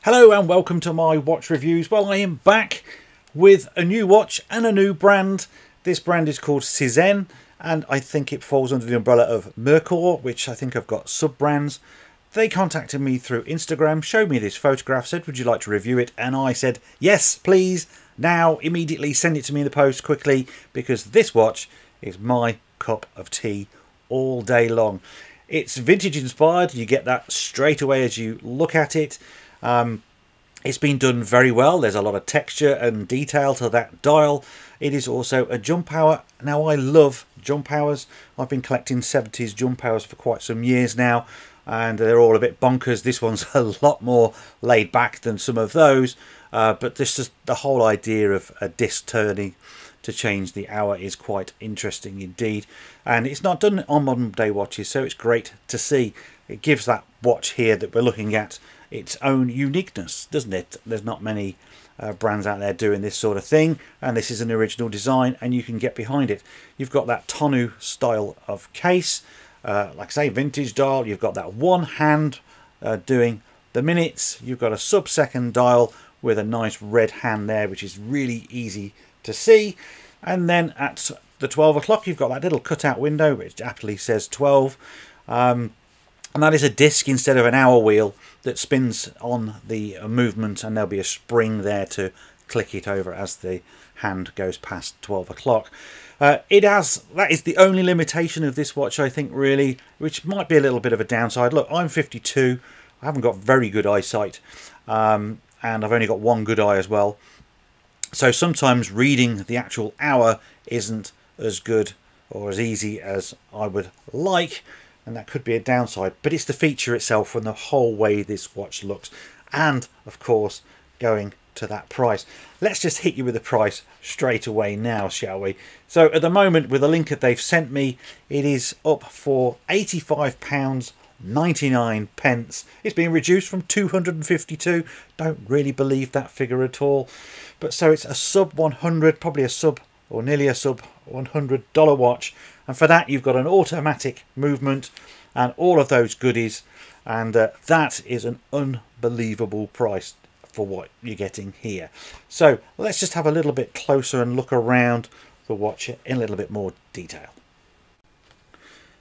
Hello and welcome to my watch reviews. Well, I am back with a new watch and a new brand. This brand is called Cezanne, and I think it falls under the umbrella of Merkur, which I think I've got sub-brands. They contacted me through Instagram, showed me this photograph, said, would you like to review it? And I said, yes, please. Now, immediately send it to me in the post quickly, because this watch is my cup of tea all day long. It's vintage inspired. You get that straight away as you look at it. It's been done very well. There's a lot of texture and detail to that dial. It is also a jump hour. Now, I love jump hours. I've been collecting 70s jump hours for quite some years now, and they're all a bit bonkers. This one's a lot more laid back than some of those, but this is the whole idea of a disc turning to change the hour is quite interesting indeed, and it's not done on modern day watches, so it's great to see. It gives that watch here that we're looking at its own uniqueness, doesn't it? There's not many brands out there doing this sort of thing, and this is an original design and you can get behind it. You've got that tonneau style of case, like I say, vintage dial. You've got that one hand doing the minutes. You've got a sub-second dial with a nice red hand there, which is really easy to see. And then at the 12 o'clock you've got that little cutout window which aptly says 12, and that is a disc instead of an hour wheel that spins on the movement, and there'll be a spring there to click it over as the hand goes past 12 o'clock. That is the only limitation of this watch, I think, really, which might be a little bit of a downside. Look, I'm 52, I haven't got very good eyesight, and I've only got one good eye as well, so sometimes reading the actual hour isn't as good or as easy as I would like, and that could be a downside. But it's the feature itself and the whole way this watch looks, and of course going to that price. Let's just hit you with the price straight away now, shall we? So at the moment, with the link that they've sent me, it is up for £85.99. It's been reduced from 252. Don't really believe that figure at all, but so it's a sub 100, probably a sub or nearly a sub $100 watch, and for that you've got an automatic movement and all of those goodies, and that is an unbelievable price for what you're getting here. So let's just have a little bit closer and look around the watch in a little bit more detail.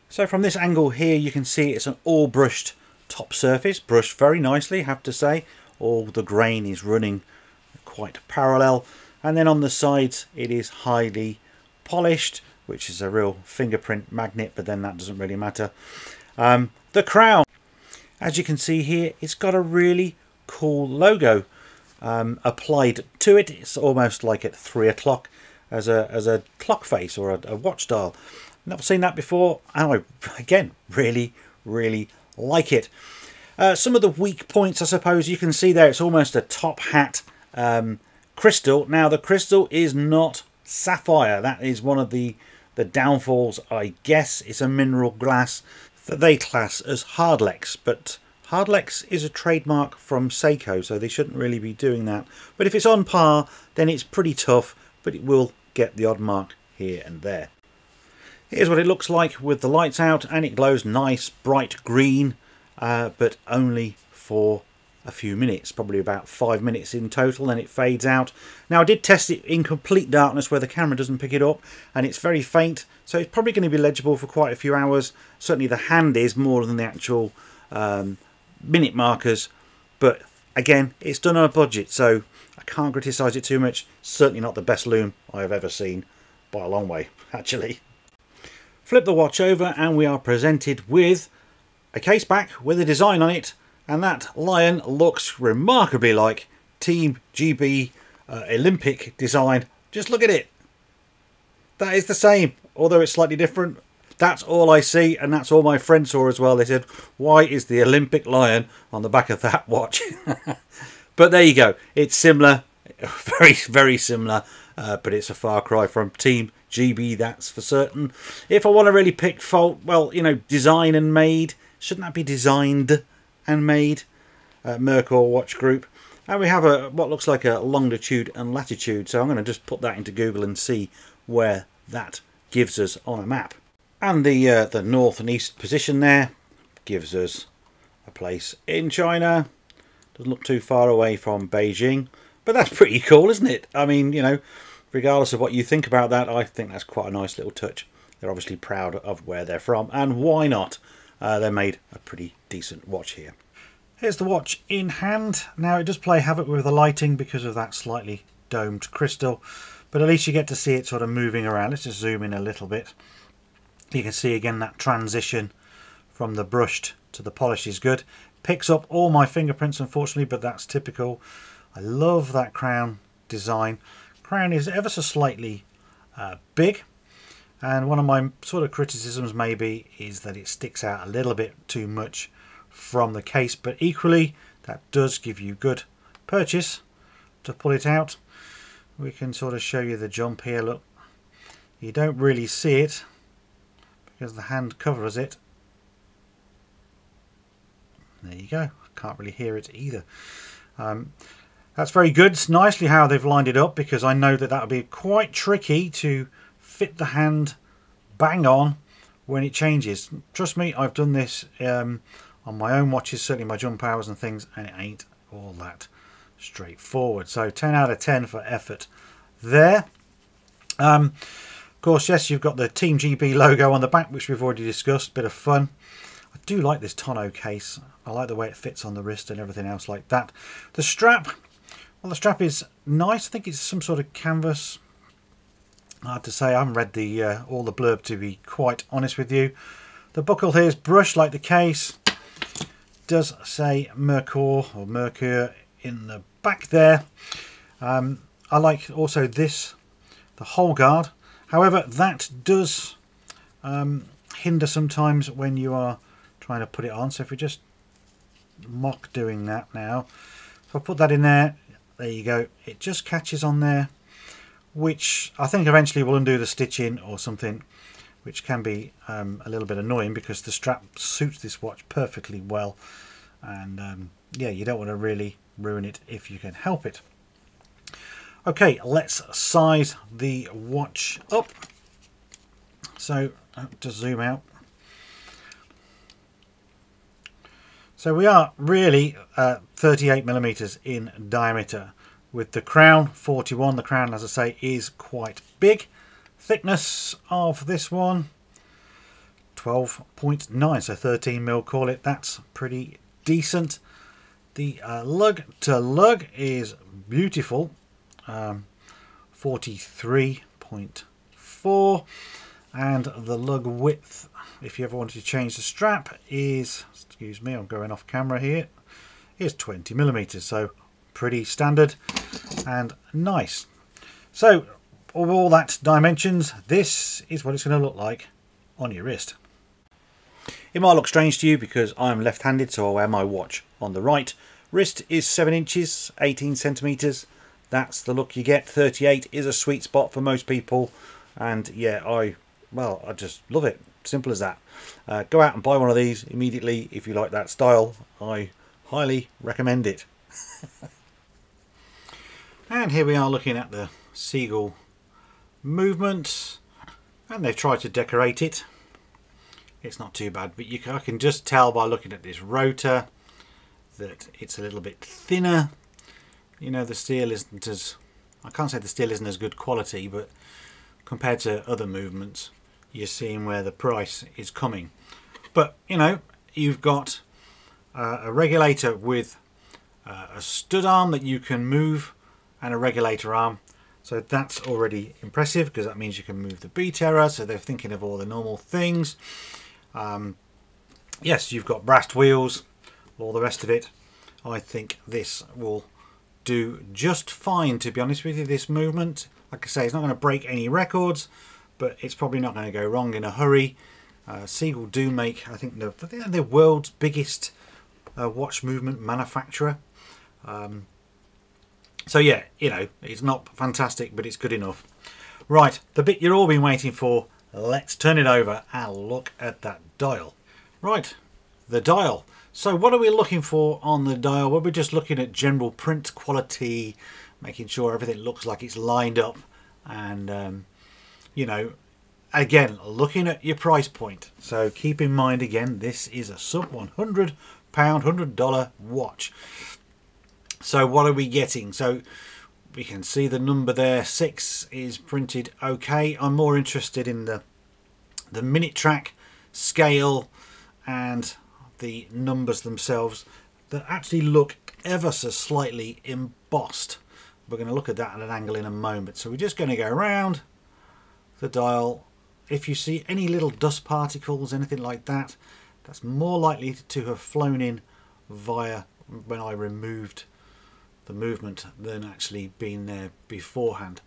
So from this angle here you can see it's an all brushed top surface, brushed very nicely, I have to say. All the grain is running quite parallel, and then on the sides it is highly polished, which is a real fingerprint magnet, but then that doesn't really matter. The crown, as you can see here, it's got a really cool logo applied to it. It's almost like at 3 o'clock as a clock face or a watch dial. Never seen that before, and I again really like it. Some of the weak points, I suppose, you can see there, it's almost a top hat crystal. Now the crystal is not sapphire. That is one of the downfalls, I guess. It's a mineral glass that they class as Hardlex, but Hardlex is a trademark from Seiko, so they shouldn't really be doing that. But if it's on par, then it's pretty tough, but it will get the odd mark here and there. Here's what it looks like with the lights out, and it glows nice bright green, but only for a few minutes, probably about 5 minutes in total, then it fades out. Now I did test it in complete darkness where the camera doesn't pick it up, and it's very faint, so it's probably going to be legible for quite a few hours. Certainly the hand is more than the actual minute markers, but again, it's done on a budget, so I can't criticise it too much. Certainly not the best loom I have ever seen, by a long way actually. Flip the watch over and we are presented with a case back with a design on it, and that lion looks remarkably like Team GB Olympic design. Just look at it. That is the same, although it's slightly different. That's all I see, and that's all my friends saw as well. They said, why is the Olympic lion on the back of that watch? But there you go. It's similar, very similar, but it's a far cry from Team GB, that's for certain. If I want to really pick fault, well, you know, design and made. Shouldn't that be designed and made? Merkur watch group. And we have what looks like a longitude and latitude, so I'm going to just put that into Google and see where that gives us on a map. And the north and east position there gives us a place in China. Doesn't look too far away from Beijing, but that's pretty cool, isn't it? I mean, you know, regardless of what you think about that, I think that's quite a nice little touch. They're obviously proud of where they're from, and why not? They made a pretty decent watch here. Here's the watch in hand. Now it does play havoc with the lighting because of that slightly domed crystal, but at least you get to see it sort of moving around. Let's just zoom in a little bit. You can see again that transition from the brushed to the polished is good. Picks up all my fingerprints, unfortunately, but that's typical. I love that crown design. Crown is ever so slightly big, and one of my sort of criticisms maybe is that it sticks out a little bit too much from the case, but equally that does give you good purchase to pull it out. We can sort of show you the jump here. Look, you don't really see it because the hand covers it. There you go. I can't really hear it either. That's very good. It's nicely how they've lined it up, because I know that that would be quite tricky to fit the hand bang on when it changes. Trust me, I've done this on my own watches, certainly my jump hours and things, and it ain't all that straightforward. So 10 out of 10 for effort there. Of course, yes, you've got the Team GB logo on the back, which we've already discussed. Bit of fun. I do like this tonneau case. I like the way it fits on the wrist and everything else like that. The strap, well, the strap is nice. I think it's some sort of canvas. Hard to say. I haven't read the all the blurb, to be quite honest with you. The buckle here is brushed like the case. Does say Merkur or Merkur in the back there. I like also this, the hole guard. However, that does hinder sometimes when you are trying to put it on. So if we just mock doing that now, if I put that in there, there you go. It just catches on there, which I think eventually will undo the stitching or something, which can be a little bit annoying because the strap suits this watch perfectly well, and yeah, you don't want to really ruin it if you can help it. Okay, let's size the watch up. So just zoom out. So we are really 38 millimeters in diameter, with the crown 41. The crown, as I say, is quite big. Thickness of this one 12.9, so 13 mil, call it. That's pretty decent. The lug to lug is beautiful, 43.4, and the lug width, if you ever wanted to change the strap, is, excuse me, I'm going off camera here, is 20 millimeters, so pretty standard and nice. So of all that dimensions, this is what it's going to look like on your wrist. It might look strange to you because I'm left-handed, so I wear my watch on the right. Wrist is 7 inches, 18 centimeters. That's the look you get. 38 is a sweet spot for most people, and yeah, I just love it. Simple as that. Go out and buy one of these immediately if you like that style. I highly recommend it. And here we are looking at the seagull movement, and they've tried to decorate it. It's not too bad, but I can just tell by looking at this rotor that it's a little bit thinner. You know, the steel isn't as, I can't say the steel isn't as good quality, but compared to other movements, you're seeing where the price is coming. But you know, you've got a regulator with a stud arm that you can move, and a regulator arm. So that's already impressive, because that means you can move the beat error. So they're thinking of all the normal things. Yes, you've got brass wheels, all the rest of it. I think this will do just fine, to be honest with you. This movement, like I say, it's not going to break any records, but it's probably not going to go wrong in a hurry. Seagull do make, I think they're the world's biggest watch movement manufacturer. So yeah, you know, it's not fantastic, but it's good enough. Right, the bit you've all been waiting for. Let's turn it over and look at that dial. Right, the dial. So what are we looking for on the dial? Well, we're just looking at general print quality, making sure everything looks like it's lined up, and you know, again, looking at your price point. So keep in mind, again, this is a sub £100, $100 watch. So what are we getting? So we can see the number there, 6 is printed okay. I'm more interested in the minute track, scale and the numbers themselves that actually look ever so slightly embossed. We're going to look at that at an angle in a moment. So we're just going to go around the dial. If you see any little dust particles, anything like that, that's more likely to have flown in via when I removed the movement than actually being there beforehand.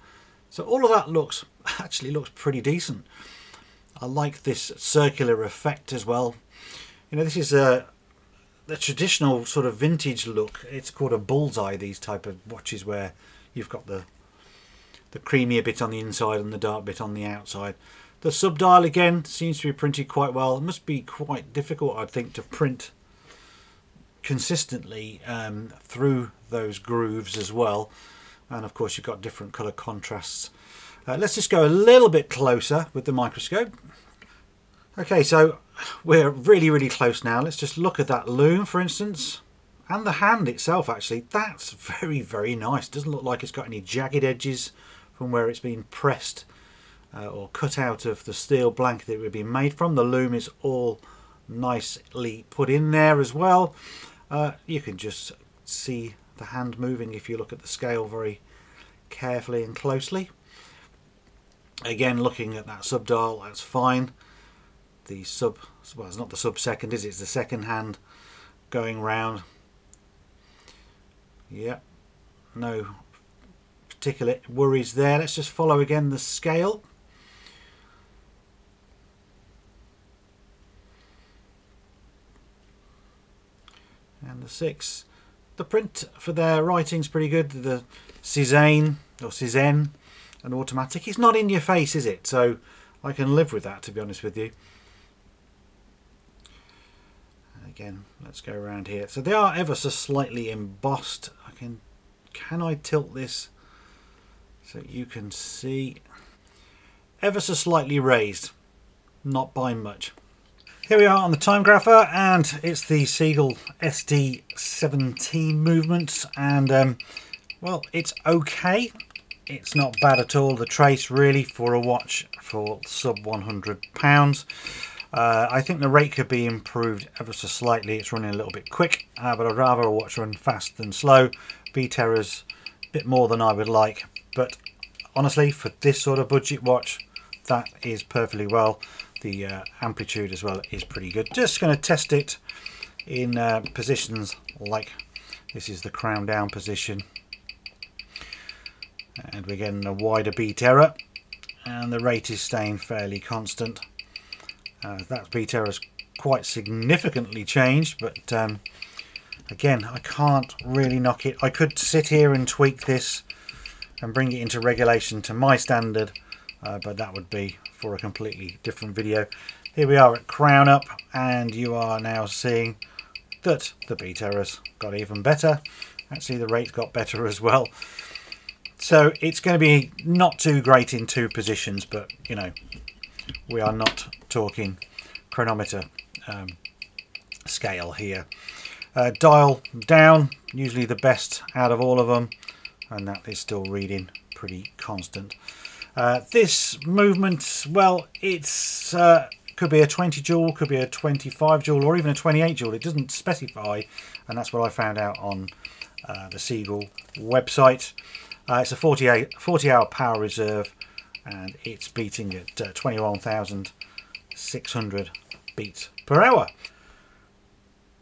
So all of that actually looks pretty decent. I like this circular effect as well. You know, this is the traditional sort of vintage look. It's called a bullseye, these type of watches, where you've got the creamier bit on the inside and the dark bit on the outside. The subdial again seems to be printed quite well. It must be quite difficult, I think, to print consistently through those grooves as well. And of course you've got different colour contrasts. Let's just go a little bit closer with the microscope. Okay, so we're really close now. Let's just look at that loom, for instance, and the hand itself. Actually, that's very nice. Doesn't look like it's got any jagged edges from where it's been pressed or cut out of the steel blanket it would be made from. The loom is all nicely put in there as well. You can just see the hand moving if you look at the scale very carefully and closely. Again, looking at that subdial, that's fine. The well, it's not the sub-second, is it? It's the second hand going round. Yeah, no particular worries there. Let's just follow again the scale. And the 6. The print for their writing's pretty good. The Cezanne or Cezanne, an automatic. It's not in your face, is it? So I can live with that, to be honest with you. Again, let's go around here. So they are ever so slightly embossed. Can I tilt this so you can see? Ever so slightly raised, not by much. Here we are on the time grapher, and it's the Seagull SD17 movement, and well, it's okay. It's not bad at all. The trace really for a watch for sub £100. I think the rate could be improved ever so slightly. It's running a little bit quick, but I'd rather a watch run fast than slow. B-Terra's a bit more than I would like, but honestly, for this sort of budget watch, that is perfectly well. The amplitude as well is pretty good. Just going to test it in positions like this is the crown down position, and we're getting a wider beat error, and the rate is staying fairly constant. That beat error is quite significantly changed, but again, I can't really knock it. I could sit here and tweak this and bring it into regulation to my standard, but that would be for a completely different video. Here we are at crown up, and you are now seeing that the beat errors got even better. Actually, the rate got better as well. So it's going to be not too great in two positions, but you know, we are not talking chronometer scale here. Dial down, usually the best out of all of them, and that is still reading pretty constant. This movement, well, it's could be a 20 joule, could be a 25 joule, or even a 28 joule. It doesn't specify, and that's what I found out on the Seagull website. It's a 40-hour power reserve, and it's beating at 21,600 beats per hour.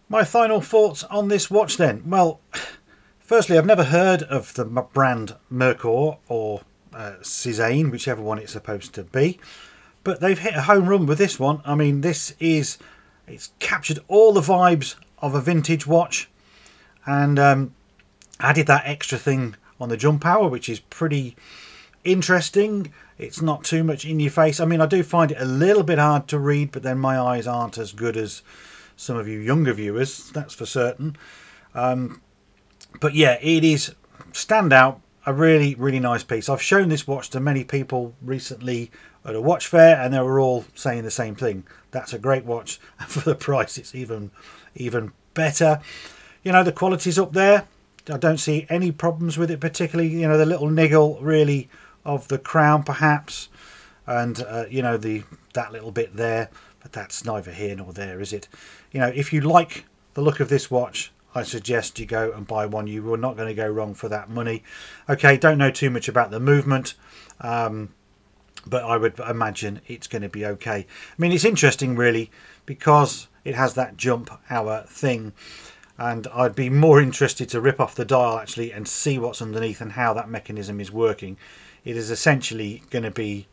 My final thoughts on this watch then. Well, firstly, I've never heard of the brand Merkur or Cezanne, whichever one it's supposed to be, but they've hit a home run with this one. I mean, it's captured all the vibes of a vintage watch, and added that extra thing on the jump hour, which is pretty interesting. It's not too much in your face. I mean, I do find it a little bit hard to read, but then my eyes aren't as good as some of you younger viewers, that's for certain. But yeah, it is standout. A really nice piece. I've shown this watch to many people recently at a watch fair, and they were all saying the same thing. That's a great watch, and for the price it's even better. You know, the quality's up there. I don't see any problems with it particularly. You know, the little niggle really of the crown perhaps, and you know, that little bit there, but that's neither here nor there, is it? You know, if you like the look of this watch, I suggest you go and buy one. You are not going to go wrong for that money. Okay, don't know too much about the movement, but I would imagine it's going to be okay. I mean, it's interesting really because it has that jump hour thing, and I'd be more interested to rip off the dial actually and see what's underneath and how that mechanism is working. It is essentially going to be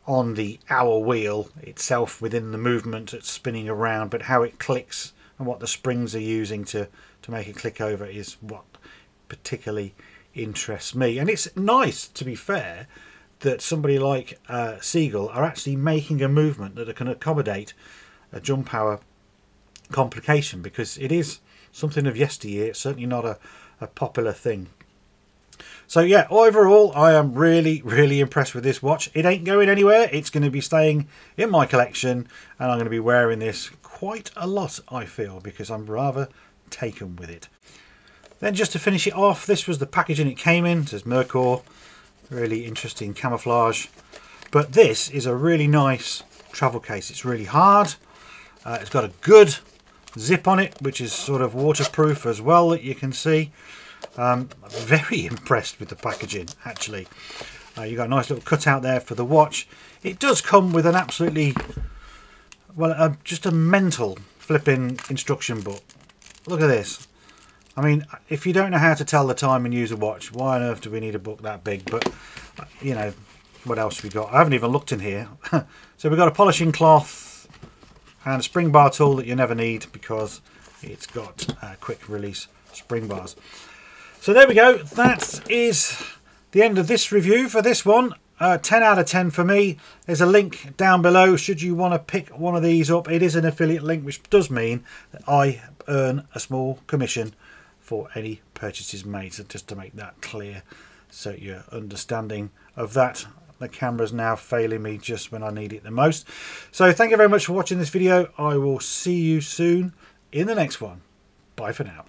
on the hour wheel itself within the movement it's spinning around, but how it clicks and what the springs are using to make it click over is what particularly interests me. And it's nice, to be fair, that somebody like Seagull are actually making a movement that can accommodate a jump hour complication, because it is something of yesteryear. It's certainly not a popular thing. So yeah, overall I am really impressed with this watch. It ain't going anywhere. It's going to be staying in my collection, and I'm going to be wearing this quite a lot, I feel, because I'm rather taken with it. Then just to finish it off, this was the packaging it came in. It says Merkur, really interesting camouflage, but this is a really nice travel case. It's really hard. It's got a good zip on it, which is sort of waterproof as well, that you can see. I'm very impressed with the packaging actually. You got a nice little cutout there for the watch. It does come with an absolutely, well, just a mental flipping instruction book. Look at this. I mean, if you don't know how to tell the time and use a watch, why on earth do we need a book that big? But you know, what else we got? I haven't even looked in here. So we've got a polishing cloth and a spring bar tool that you never need because it's got quick release spring bars. So there we go. That is the end of this review for this one. 10 out of 10 for me. There's a link down below should you want to pick one of these up. It is an affiliate link, which does mean that I earn a small commission for any purchases made. So just to make that clear, so you're understanding of that. The camera's now failing me just when I need it the most. So thank you very much for watching this video. I will see you soon in the next one. Bye for now.